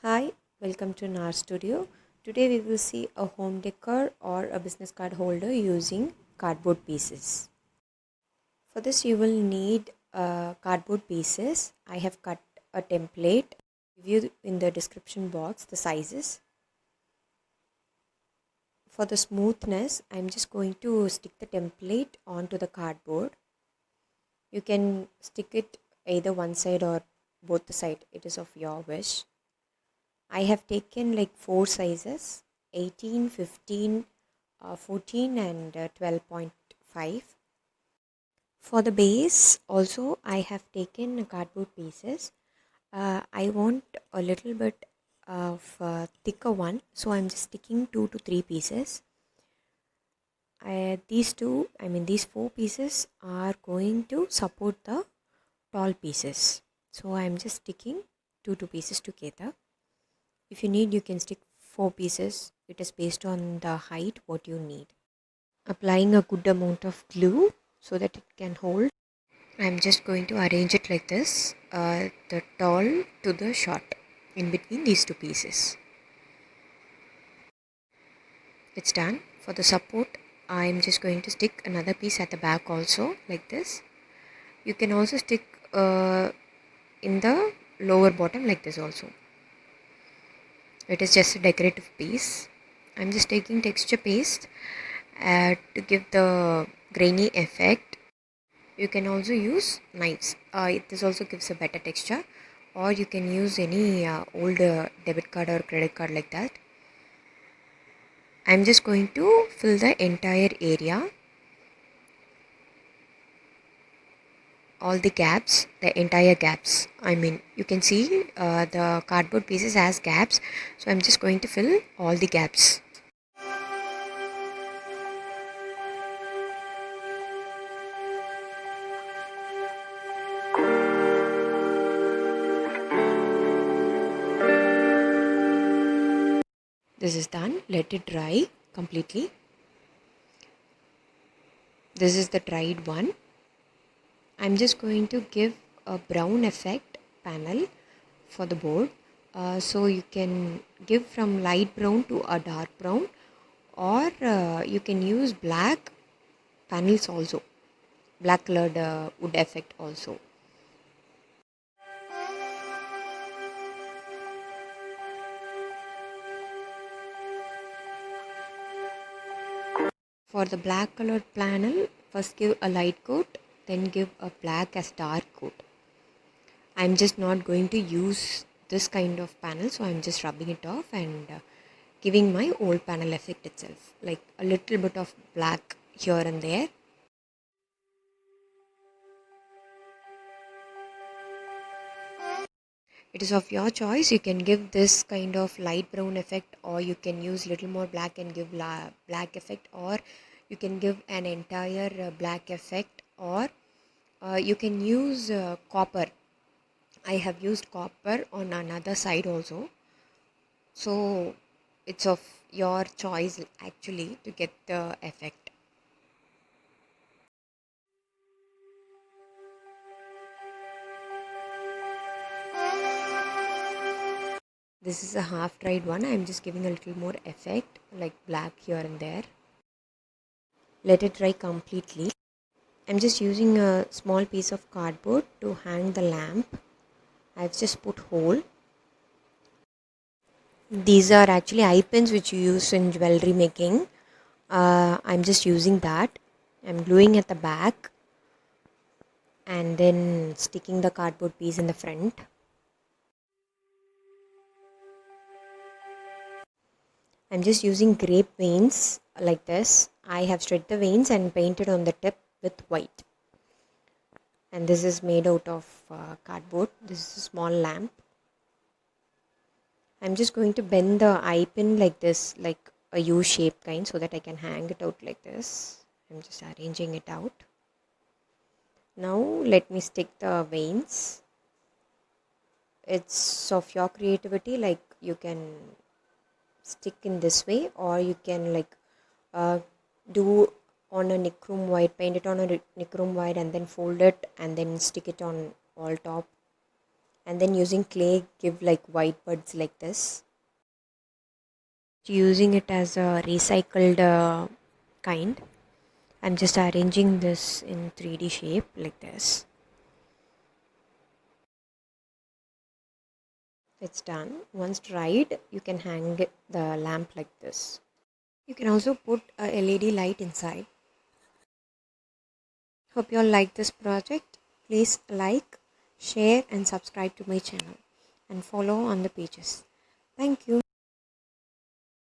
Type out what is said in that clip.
Hi, welcome to NAR Studio. Today we will see a home decor or a business card holder using cardboard pieces. For this you will need cardboard pieces. I have cut a template. Give you in the description box the sizes. For the smoothness, I'm just going to stick the template onto the cardboard. You can stick it either one side or both the side. It is of your wish. I have taken like four sizes 18, 15, 14 and 12.5. For the base also I have taken cardboard pieces. I want a little bit of thicker one, so I'm just sticking 2 to 3 pieces. These four pieces are going to support the tall pieces. So I'm just sticking two pieces together. If you need, you can stick 4 pieces. It is based on the height what you need. Applying a good amount of glue so that it can hold. I'm just going to arrange it like this, the tall to the short in between these 2 pieces. It's done. For the support, I'm just going to stick another piece at the back also like this. You can also stick in the lower bottom like this also. It is just a decorative piece. I'm just taking texture paste to give the grainy effect. You can also use knives. This also gives a better texture, or you can use any old debit card or credit card like that. I'm just going to fill the entire area, all the gaps, the entire gaps. You can see the cardboard pieces has gaps, so I'm just going to fill all the gaps. This is done. Let it dry completely. This is the dried one. I'm just going to give a brown effect panel for the board. So you can give from light brown to a dark brown, or you can use black panels also, black colored wood effect also. For the black colored panel, first give a light coat, then give a black as dark coat. I'm just not going to use this kind of panel, so I'm just rubbing it off and giving my old panel effect itself, like a little bit of black here and there. It is of your choice. You can give this kind of light brown effect, or you can use little more black and give black effect, or you can give an entire black effect, or you can use copper. I have used copper on another side also, so it's of your choice actually to get the effect. This is a half dried one. I'm just giving a little more effect like black here and there. Let it dry completely. I'm just using a small piece of cardboard to hang the lamp. I've just put hole. These are actually eye pins which you use in jewelry making. I'm just using that. I'm gluing at the back and then sticking the cardboard piece in the front. I'm just using grape veins like this. I have straight the veins and painted on the tip with white. And this is made out of cardboard. This is a small lamp. I'm just going to bend the eye pin like this, like a U shape kind, so that I can hang it out like this. I'm just arranging it out. Now let me stick the veins. It's of your creativity, like you can stick in this way, or you can like do on a nichrome white, paint it on a nichrome white and then fold it and then stick it on all top. and then using clay give like white buds like this. Using it as a recycled kind, I'm just arranging this in 3D shape like this. It's done. Once dried, you can hang the lamp like this. You can also put a LED light inside. Hope you all like this project. Please like, share and subscribe to my channel and follow on the pages. Thank you.